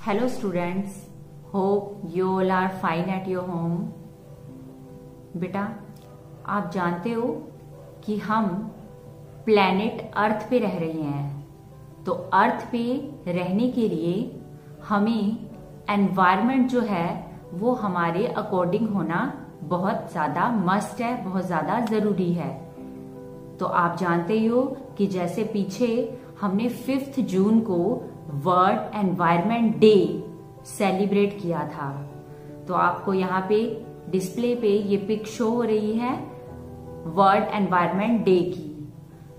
Hello students, hope you all are fine at your home. बेटा, आप जानते हो कि हम प्लैनेट अर्थ पे रह रहे हैं, तो अर्थ पे रहने के लिए हमें एनवायरनमेंट जो है वो हमारे अकॉर्डिंग होना बहुत ज़्यादा मस्ट है, बहुत ज़्यादा ज़रूरी है। तो आप जानते ही हो कि जैसे पीछे हमने 5 जून को वर्ल्ड एनवायरनमेंट डे सेलिब्रेट किया था, तो आपको यहाँ पे डिस्प्ले पे ये पिक शो हो रही है वर्ल्ड एनवायरनमेंट डे की।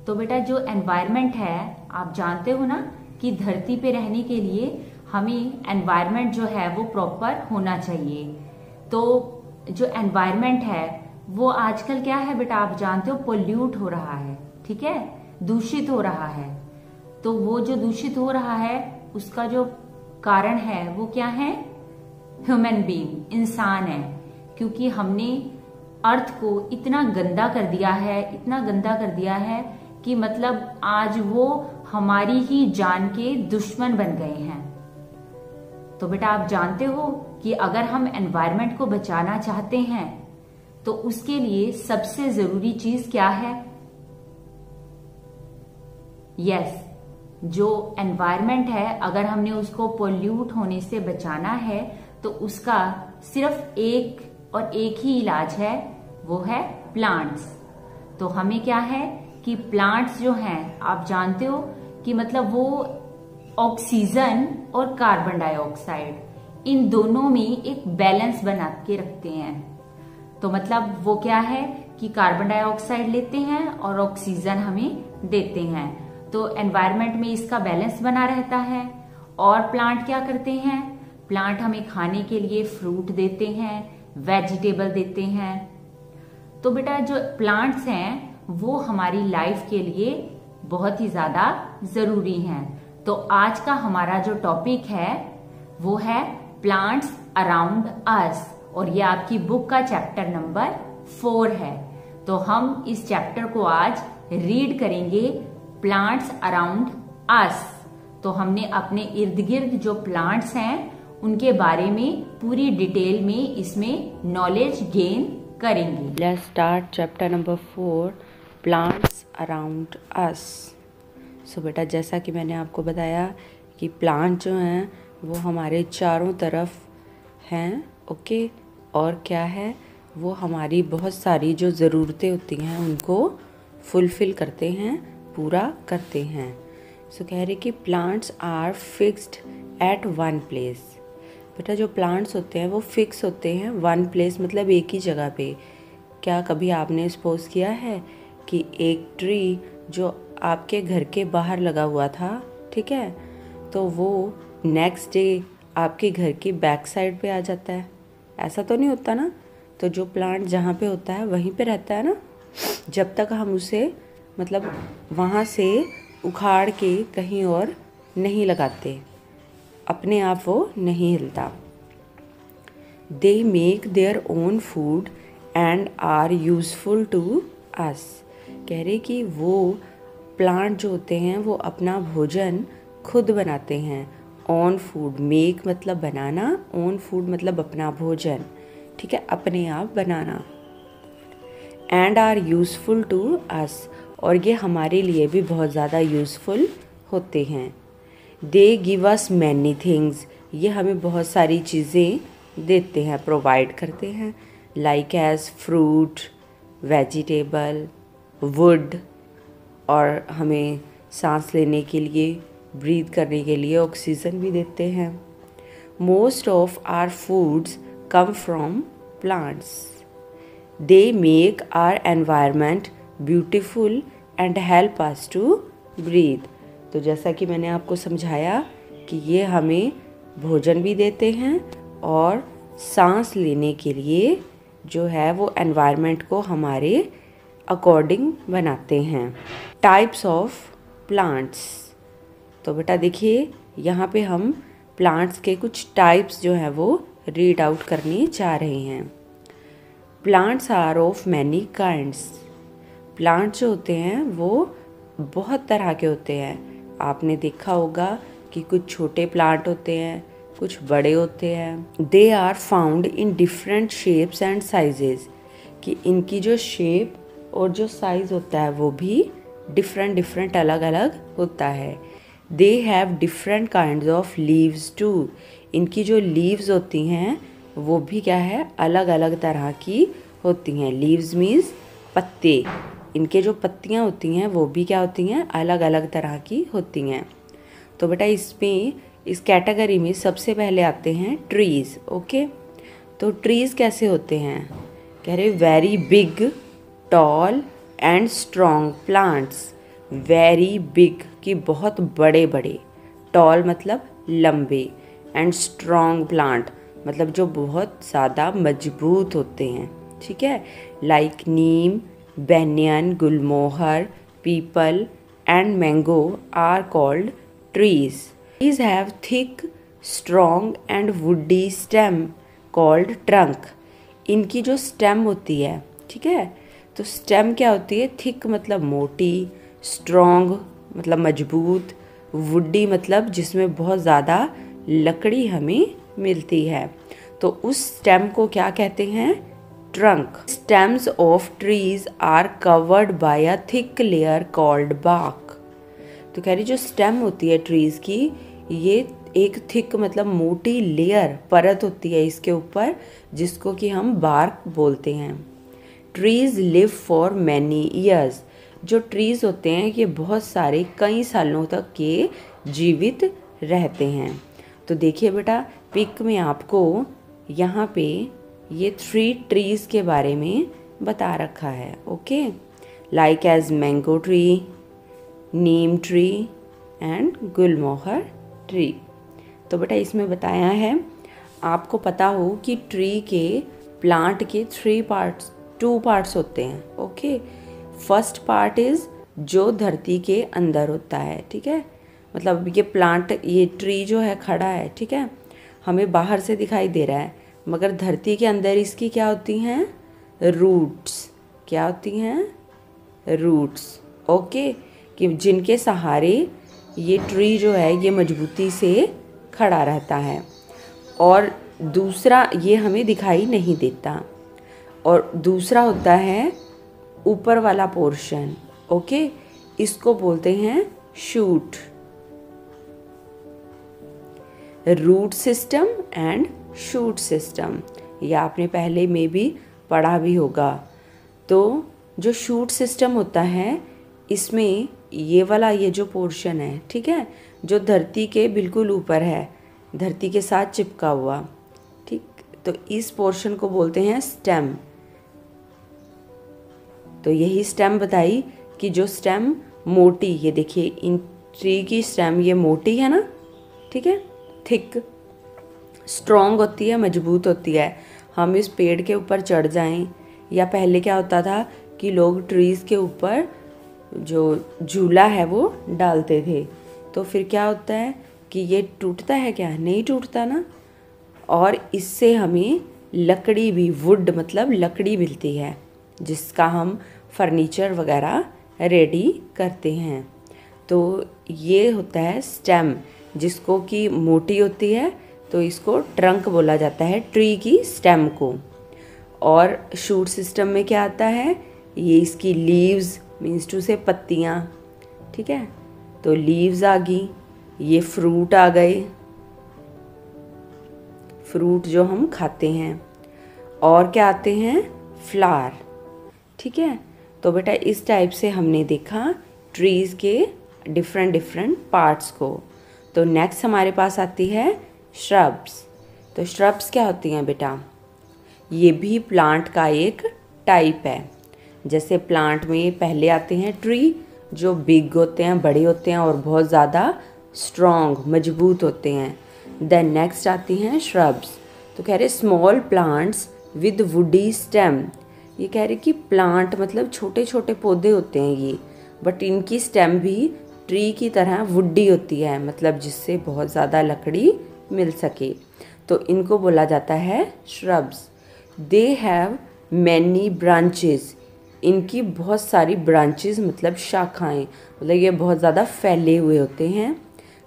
तो बेटा जो एनवायरनमेंट है, आप जानते हो ना कि धरती पे रहने के लिए हमें एनवायरनमेंट जो है वो प्रॉपर होना चाहिए। तो जो एनवायरनमेंट है वो आजकल क्या है बेटा, आप जानते हो पोल्यूट हो रहा है, ठीक है, दूषित हो रहा है। तो वो जो दूषित हो रहा है उसका जो कारण है वो क्या है, ह्यूमन बीइंग, इंसान है। क्योंकि हमने अर्थ को इतना गंदा कर दिया है, इतना गंदा कर दिया है कि मतलब आज वो हमारी ही जान के दुश्मन बन गए हैं। तो बेटा आप जानते हो कि अगर हम एनवायरनमेंट को बचाना चाहते हैं तो उसके लिए सबसे जरूरी चीज क्या है? यस, जो एनवायरनमेंट है अगर हमने उसको पोल्यूट होने से बचाना है तो उसका सिर्फ एक और एक ही इलाज है, वो है प्लांट्स। तो हमें क्या है कि प्लांट्स जो हैं, आप जानते हो कि मतलब वो ऑक्सीजन और कार्बन डाइऑक्साइड इन दोनों में एक बैलेंस बना के रखते हैं। तो मतलब वो क्या है कि कार्बन डाइऑक्साइड लेते हैं और ऑक्सीजन हमें देते हैं, तो एनवायरनमेंट में इसका बैलेंस बना रहता है। और प्लांट क्या करते हैं? प्लांट हमें खाने के लिए फ्रूट देते हैं, वेजिटेबल देते हैं। तो बेटा जो प्लांट्स हैं वो हमारी लाइफ के लिए बहुत ही ज्यादा जरूरी हैं। तो आज का हमारा जो टॉपिक है वो है प्लांट्स अराउंड अस, और ये आपकी बुक का चैप्टर नंबर 4 है। तो हम इस चैप्टर को आज रीड करेंगे, प्लांट्स अराउंड अस। तो हमने अपने इर्द गिर्द जो प्लांट्स हैं उनके बारे में पूरी डिटेल में इसमें नॉलेज गेन करेंगे। Let's start chapter number 4, plants around us. So बेटा जैसा कि मैंने आपको बताया कि प्लांट जो हैं वो हमारे चारों तरफ हैं, ओके। और क्या है, वो हमारी बहुत सारी जो ज़रूरतें होती हैं उनको फुलफ़िल करते हैं, पूरा करते हैं। सो कह रहे कि plants are fixed at one place. बेटा जो प्लांट्स होते हैं वो फिक्स होते हैं वन प्लेस, मतलब एक ही जगह पे। क्या कभी आपने सपोज किया है कि एक ट्री जो आपके घर के बाहर लगा हुआ था, ठीक है, तो वो नेक्स्ट डे आपके घर की बैक साइड पे आ जाता है? ऐसा तो नहीं होता ना। तो जो प्लांट जहाँ पे होता है वहीं पे रहता है ना, जब तक हम उसे मतलब वहाँ से उखाड़ के कहीं और नहीं लगाते, अपने आप वो नहीं हिलता। They make their own food and are useful to us. कह रहे कि वो प्लांट जो होते हैं वो अपना भोजन खुद बनाते हैं। ओन फूड, मेक मतलब बनाना, ओन फूड मतलब अपना भोजन, ठीक है, अपने आप बनाना। And are useful to us, और ये हमारे लिए भी बहुत ज़्यादा यूज़फुल होते हैं। They give us many things, ये हमें बहुत सारी चीज़ें देते हैं, प्रोवाइड करते हैं, like as fruit, vegetable, wood, और हमें सांस लेने के लिए, ब्रीथ करने के लिए ऑक्सीजन भी देते हैं। Most of our foods come from plants. They make our environment beautiful and help us to breathe. तो जैसा कि मैंने आपको समझाया कि ये हमें भोजन भी देते हैं और सांस लेने के लिए जो है वो एनवायरनमेंट को हमारे अकॉर्डिंग बनाते हैं। Types of plants. तो बेटा देखिए यहाँ पे हम प्लांट्स के कुछ टाइप्स जो हैं वो रीड आउट करने जा रहे हैं। Plants are of many kinds. Plants जो होते हैं वो बहुत तरह के होते हैं। आपने देखा होगा कि कुछ छोटे प्लांट होते हैं, कुछ बड़े होते हैं। They are found in different shapes and sizes, कि इनकी जो शेप और जो साइज़ होता है वो भी डिफरेंट अलग अलग होता है। They have different kinds of leaves too, इनकी जो लीव्स होती हैं वो भी क्या है, अलग अलग तरह की होती हैं। लीव्स मीन्स पत्ते, इनके जो पत्तियाँ होती हैं वो भी क्या होती हैं, अलग अलग तरह की होती हैं। तो बेटा इसमें इस कैटेगरी में सबसे पहले आते हैं ट्रीज़। ओके, तो ट्रीज़ कैसे होते हैं, कह रहे very big, tall and strong plants. Very big कि बहुत बड़े बड़े, टॉल मतलब लंबे, एंड स्ट्रॉन्ग प्लांट मतलब जो बहुत ज़्यादा मजबूत होते हैं। ठीक है, like neem, banyan, gulmohar, peepal and mango are called trees. Trees have thick, strong and woody stem called trunk. इनकी जो स्टेम होती है, ठीक है, तो स्टेम क्या होती है, थिक मतलब मोटी, स्ट्रॉन्ग मतलब मजबूत, वुडी मतलब जिसमें बहुत ज़्यादा लकड़ी हमें मिलती है। तो उस स्टेम को क्या कहते हैं, trunk. Stems of trees are covered by a thick layer called bark. तो कह रही जो स्टेम होती है ट्रीज की, ये एक थिक मतलब मोटी लेयर, परत होती है इसके ऊपर, जिसको कि हम बार्क बोलते हैं। Trees live for many years. जो ट्रीज होते हैं ये बहुत सारे कई सालों तक के जीवित रहते हैं। तो देखिए बेटा पिक में आपको यहाँ पे ये 3 ट्रीज के बारे में बता रखा है। Okay, like as mango tree, neem tree and gulmohar tree. तो बेटा इसमें बताया है, आपको पता हो कि ट्री के प्लांट के 2 पार्ट्स होते हैं। ओके, फर्स्ट पार्ट इज़ जो धरती के अंदर होता है। ठीक है, मतलब ये प्लांट, ये ट्री जो है खड़ा है, ठीक है, हमें बाहर से दिखाई दे रहा है, मगर धरती के अंदर इसकी क्या होती हैं, रूट्स। क्या होती हैं, रूट्स। ओके, कि जिनके सहारे ये ट्री जो है ये मजबूती से खड़ा रहता है। और दूसरा ये हमें दिखाई नहीं देता। और दूसरा होता है ऊपर वाला पोर्शन। ओके, इसको बोलते हैं shoot. Root system and shoot system, ये आपने पहले में भी पढ़ा भी होगा। तो जो शूट सिस्टम होता है, इसमें ये वाला ये जो पोर्शन है, ठीक है, जो धरती के बिल्कुल ऊपर है, धरती के साथ चिपका हुआ, ठीक, तो इस पोर्शन को बोलते हैं स्टेम। तो यही स्टेम बताई कि जो स्टेम मोटी, ये देखिए इन ट्री की स्टेम ये मोटी है ना, ठीक है, थिक, स्ट्रॉन्ग होती है, मजबूत होती है। हम इस पेड़ के ऊपर चढ़ जाएं, या पहले क्या होता था कि लोग ट्रीज़ के ऊपर जो झूला है वो डालते थे, तो फिर क्या होता है कि ये टूटता है क्या, नहीं टूटता ना। और इससे हमें लकड़ी भी, वुड मतलब लकड़ी मिलती है, जिसका हम फर्नीचर वगैरह रेडी करते हैं। तो ये होता है स्टेम, जिसको कि मोटी होती है, तो इसको ट्रंक बोला जाता है, ट्री की स्टेम को। और शूट सिस्टम में क्या आता है, ये इसकी लीव्स मीन्स टू से पत्तियाँ, ठीक है, तो लीव्स आ गई, ये फ्रूट आ गए, फ्रूट जो हम खाते हैं। और क्या आते हैं, फ्लावर। ठीक है, तो बेटा इस टाइप से हमने देखा ट्रीज़ के डिफरेंट पार्ट्स को। तो नेक्स्ट हमारे पास आती है श्रब्स। तो श्रब्स क्या होती हैं बेटा, ये भी प्लांट का एक टाइप है। जैसे प्लांट में पहले आते हैं ट्री, जो बिग होते हैं, बड़े होते हैं और बहुत ज़्यादा स्ट्रॉन्ग, मजबूत होते हैं। देन नेक्स्ट आती हैं श्रब्स। तो कह रहे small plants with woody stem. ये कह रहे कि प्लांट मतलब छोटे छोटे पौधे होते हैं ये, बट इनकी स्टेम भी ट्री की तरह वुडी होती है, मतलब जिससे बहुत ज़्यादा लकड़ी मिल सके। तो इनको बोला जाता है shrubs. They have many branches. इनकी बहुत सारी ब्रांचेस मतलब शाखाएं, मतलब ये बहुत ज़्यादा फैले हुए होते हैं।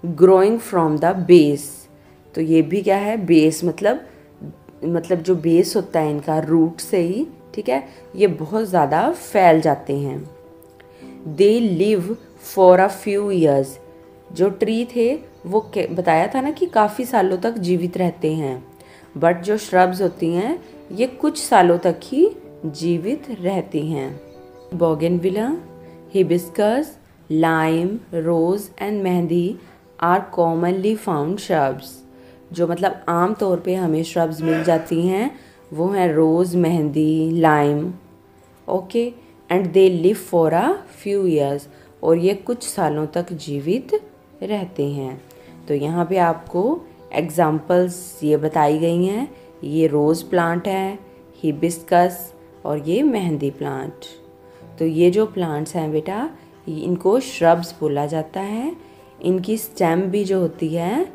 Growing from the base. तो ये भी क्या है, बेस, मतलब जो बेस होता है इनका रूट से ही, ठीक है, ये बहुत ज़्यादा फैल जाते हैं। दे live for a few years, जो ट्री थे वो बताया था ना कि काफ़ी सालों तक जीवित रहते हैं, बट जो श्रब्स होती हैं ये कुछ सालों तक ही जीवित रहती हैं। Bougainvillea, hibiscus, lime, rose and mehndi are commonly found shrubs, जो मतलब आम तौर पे हमें श्रब्स मिल जाती हैं वो हैं rose, mehndi, lime, okay, and they live for a few years, और ये कुछ सालों तक जीवित रहते हैं। तो यहाँ पे आपको एग्जाम्पल्स ये बताई गई हैं, ये रोज़ प्लांट है, हिबिस्कस, और ये मेहंदी प्लांट। तो ये जो प्लांट्स हैं बेटा, इनको श्रब्स बोला जाता है। इनकी स्टेम भी जो होती है,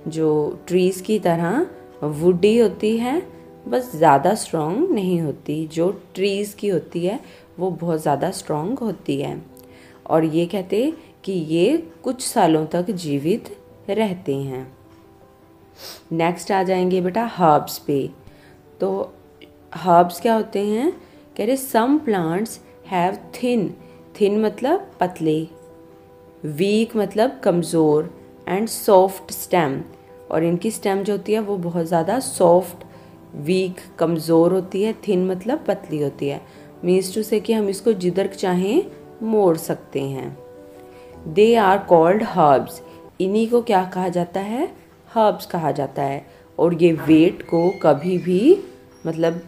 जो ट्रीज़ की तरह वुडी होती है, बस ज़्यादा स्ट्रॉन्ग नहीं होती। जो ट्रीज़ की होती है वो बहुत ज़्यादा स्ट्रॉन्ग होती है, और ये कहते कि ये कुछ सालों तक जीवित रहते हैं। नेक्स्ट आ जाएंगे बेटा हर्ब्स पे। तो हर्ब्स क्या होते हैं, कह रहे सम प्लांट्स हैव थिन मतलब पतले, वीक मतलब कमज़ोर, एंड सॉफ्ट स्टेम, और इनकी स्टेम जो होती है वो बहुत ज़्यादा सॉफ्ट, वीक, कमज़ोर होती है। थिन मतलब पतली होती है, मीन्स टू से कि हम इसको जिधर चाहें मोड़ सकते हैं। दे आर कॉल्ड हर्ब्स, इन्हीं को क्या कहा जाता है, हर्ब्स कहा जाता है। और ये वेट को कभी भी मतलब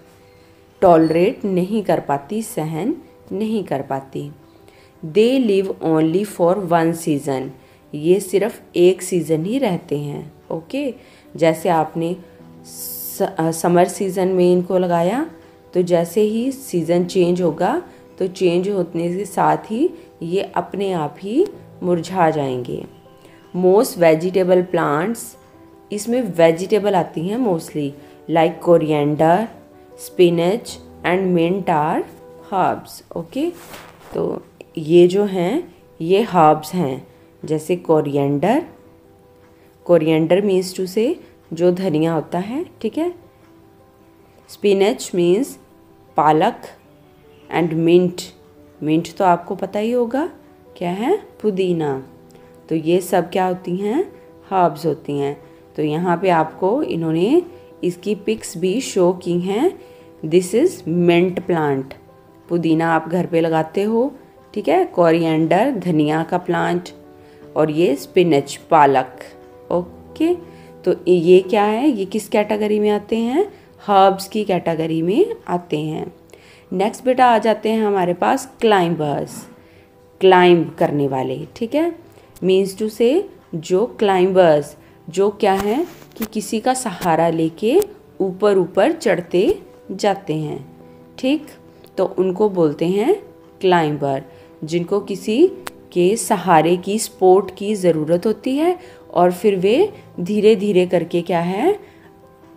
टॉलरेट नहीं कर पाती, सहन नहीं कर पाती। They live only for one season, ये सिर्फ एक सीज़न ही रहते हैं, ओके। जैसे आपने समर सीज़न में इनको लगाया, तो जैसे ही सीज़न चेंज होगा तो चेंज होने के साथ ही ये अपने आप ही मुरझा जाएंगे। मोस्ट वेजिटेबल प्लांट्स, इसमें वेजिटेबल आती हैं mostly, like coriander, spinach and mint are herbs, okay. तो ये जो हैं ये हर्ब्स हैं, जैसे कोरिएंडर मीन्स टू से जो धनिया होता है, ठीक है। स्पिनच मीन्स पालक, एंड मिंट तो आपको पता ही होगा क्या है, पुदीना। तो ये सब क्या होती हैं, हर्ब्स होती हैं। तो यहाँ पे आपको इन्होंने इसकी पिक्स भी शो की हैं। दिस इज़ मिंट प्लांट, पुदीना आप घर पे लगाते हो, ठीक है। कोरिएंडर धनिया का प्लांट, और ये स्पिनच पालक, ओके। तो ये क्या है, ये किस कैटेगरी में आते हैं, हर्ब्स की कैटेगरी में आते हैं। नेक्स्ट बेटा आ जाते हैं हमारे पास क्लाइंबर्स, क्लाइंब करने वाले, ठीक है। मीन्स टू से जो क्लाइंबर्स, जो क्या है कि किसी का सहारा लेके ऊपर ऊपर चढ़ते जाते हैं, ठीक। तो उनको बोलते हैं क्लाइंबर, जिनको किसी के सहारे की, सपोर्ट की ज़रूरत होती है, और फिर वे धीरे धीरे करके क्या है,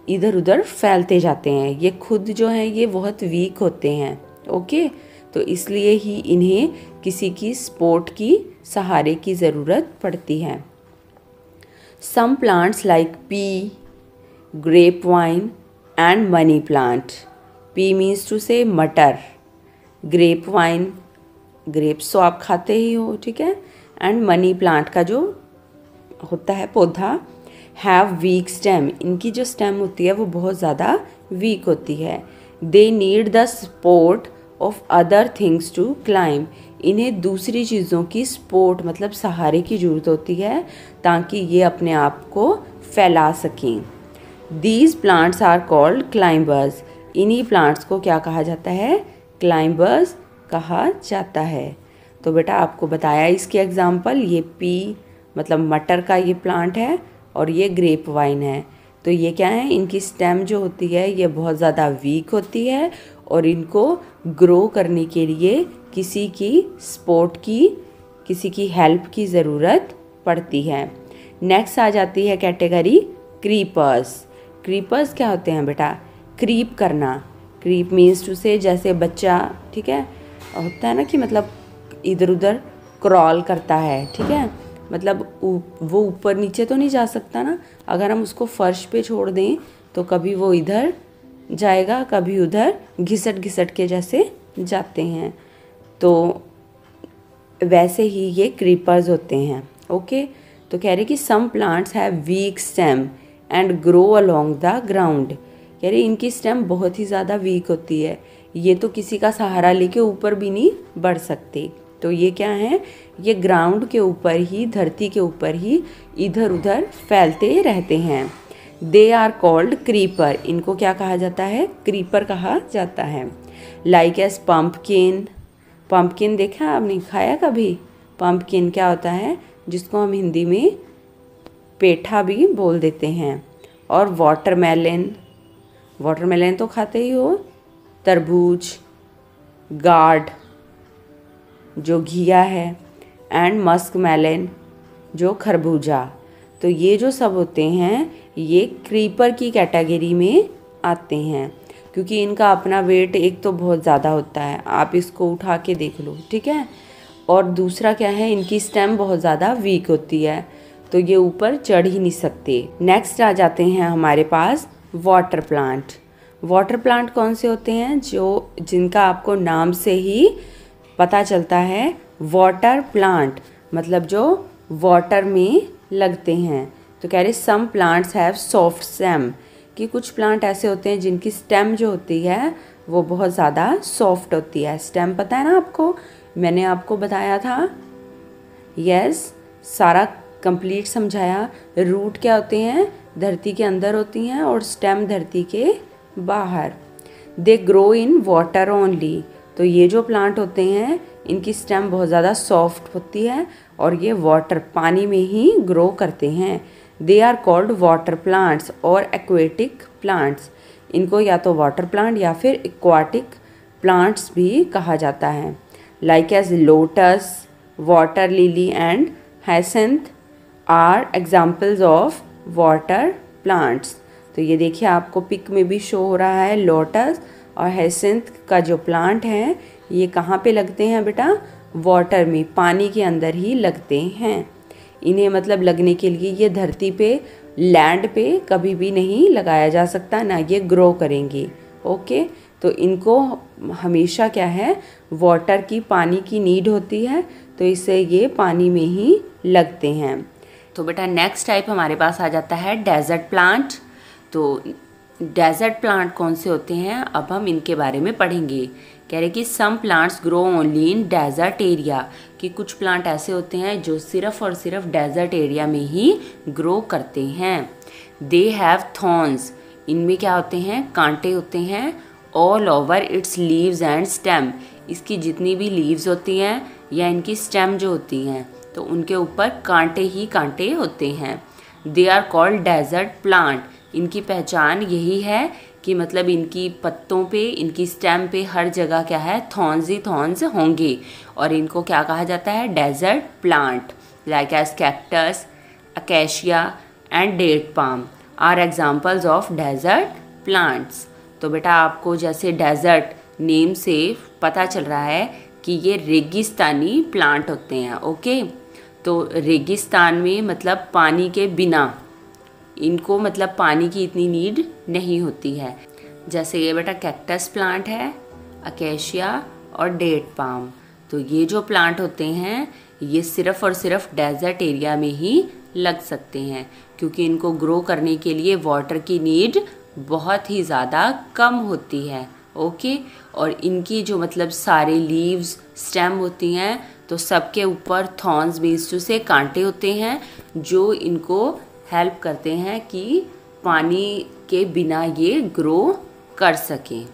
इधर उधर फैलते जाते हैं। ये खुद जो है ये बहुत वीक होते हैं, ओके। तो इसलिए ही इन्हें किसी की सपोर्ट की, सहारे की ज़रूरत पड़ती है। Some plants like pea, grape vine and money plant, pea means to say मटर, ग्रेप वाइन, ग्रेप्स तो आप खाते ही हो, ठीक है, एंड मनी प्लांट का जो होता है पौधा, हैव वीक स्टेम, इनकी जो स्टेम होती है वो बहुत ज़्यादा वीक होती है। They need the support of other things to climb, इन्हें दूसरी चीज़ों की सपोर्ट मतलब सहारे की ज़रूरत होती है ताकि ये अपने आप को फैला सकें। These plants are called climbers, इन्हीं प्लांट्स को क्या कहा जाता है, क्लाइंबर्स कहा जाता है। तो बेटा आपको बताया इसके एग्जाम्पल, ये पी मतलब मटर का ये प्लांट है, और ये ग्रेप वाइन है। तो ये क्या है, इनकी स्टेम जो होती है ये बहुत ज़्यादा वीक होती है, और इनको ग्रो करने के लिए किसी की सपोर्ट की, किसी की हेल्प की ज़रूरत पड़ती है। नेक्स्ट आ जाती है कैटेगरी क्रीपर्स। क्रीपर्स क्या होते हैं बेटा, क्रीप करना, क्रीप मीन्स टू से जैसे बच्चा, ठीक है, होता है ना कि मतलब इधर उधर क्रॉल करता है, ठीक है, मतलब वो ऊपर नीचे तो नहीं जा सकता ना। अगर हम उसको फर्श पे छोड़ दें तो कभी वो इधर जाएगा, कभी उधर, घिसट घिसट के जैसे जाते हैं। तो वैसे ही ये क्रीपर्स होते हैं। ओके, तो कह रहे कि some plants have weak stem and grow along the ground. कह रहे इनकी स्टेम बहुत ही ज़्यादा वीक होती है, ये तो किसी का सहारा लेके ऊपर भी नहीं बढ़ सकते। तो ये क्या है, ये ग्राउंड के ऊपर ही, धरती के ऊपर ही इधर उधर फैलते रहते हैं। They are called creeper. इनको क्या कहा जाता है, क्रीपर कहा जाता है। Like S pumpkin. पम्पकिन देखा आपने, खाया कभी? पम्पकिन क्या होता है, जिसको हम हिंदी में पेठा भी बोल देते हैं। और वाटरमेलन, वाटरमेलन तो खाते ही हो। तरबूज, गार्ड जो घिया है, एंड मस्क मेलन जो खरबूजा। तो ये जो सब होते हैं ये क्रीपर की कैटेगरी में आते हैं, क्योंकि इनका अपना वेट एक तो बहुत ज़्यादा होता है, आप इसको उठा के देख लो, ठीक है। और दूसरा क्या है, इनकी स्टेम बहुत ज़्यादा वीक होती है, तो ये ऊपर चढ़ ही नहीं सकते। नेक्स्ट आ जाते हैं हमारे पास वाटर प्लांट। वाटर प्लांट कौन से होते हैं, जो जिनका आपको नाम से ही पता चलता है वाटर प्लांट, मतलब जो वाटर में लगते हैं। तो कह रहे some plants have soft stem, कि कुछ प्लांट ऐसे होते हैं जिनकी स्टेम जो होती है वो बहुत ज़्यादा सॉफ्ट होती है। स्टेम पता है ना आपको, मैंने आपको बताया था। यस, सारा कंप्लीट समझाया। रूट क्या होते हैं, धरती के अंदर होती हैं, और स्टेम धरती के बाहर। They grow in water only. तो ये जो प्लांट होते हैं इनकी स्टेम बहुत ज़्यादा सॉफ्ट होती है और ये वाटर, पानी में ही ग्रो करते हैं। They are called water plants or aquatic plants. इनको या तो वाटर प्लांट या फिर एक्वाटिक प्लांट्स भी कहा जाता है। Like as lotus, water lily and hyacinth are examples of water plants. तो ये देखिए आपको पिक में भी शो हो रहा है, लोटस और हाइसेंथ का जो प्लांट है ये कहाँ पे लगते हैं बेटा, वाटर में, पानी के अंदर ही लगते हैं। इन्हें मतलब लगने के लिए ये धरती पे, लैंड पे कभी भी नहीं लगाया जा सकता, ना ये ग्रो करेंगे। ओके, तो इनको हमेशा क्या है, वाटर की, पानी की नीड होती है, तो इससे ये पानी में ही लगते हैं। तो बेटा नेक्स्ट टाइप हमारे पास आ जाता है डेजर्ट प्लांट। तो डेजर्ट प्लांट कौन से होते हैं, अब हम इनके बारे में पढ़ेंगे। कह रहे कि some plants grow only in desert area, कि कुछ प्लांट ऐसे होते हैं जो सिर्फ और सिर्फ डेजर्ट एरिया में ही ग्रो करते हैं। They have thorns. इनमें क्या होते हैं, कांटे होते हैं। All over it's leaves and stem. इसकी जितनी भी लीव्स होती हैं या इनकी स्टेम जो होती हैं तो उनके ऊपर कांटे ही कांटे होते हैं। They are called desert plant. इनकी पहचान यही है कि मतलब इनकी पत्तों पे, इनकी स्टेम पे हर जगह क्या है, थॉर्न्स ही थॉर्न्स होंगे, और इनको क्या कहा जाता है, desert plant. Like as cactus, acacia and date palm are examples of desert plants. तो बेटा आपको जैसे डेजर्ट नेम से पता चल रहा है कि ये रेगिस्तानी प्लांट होते हैं। ओके, तो रेगिस्तान में मतलब पानी के बिना, इनको मतलब पानी की इतनी नीड नहीं होती है। जैसे ये बेटा कैक्टस प्लांट है, अकेशिया और डेट पाम। तो ये जो प्लांट होते हैं ये सिर्फ और सिर्फ डेजर्ट एरिया में ही लग सकते हैं, क्योंकि इनको ग्रो करने के लिए वाटर की नीड बहुत ही ज़्यादा कम होती है। ओके, और इनकी जो मतलब सारे लीव्स, स्टेम होती हैं तो सबके ऊपर थॉर्न्स मीन्स से कांटे होते हैं जो इनको हेल्प करते हैं कि पानी के बिना ये ग्रो कर सकें।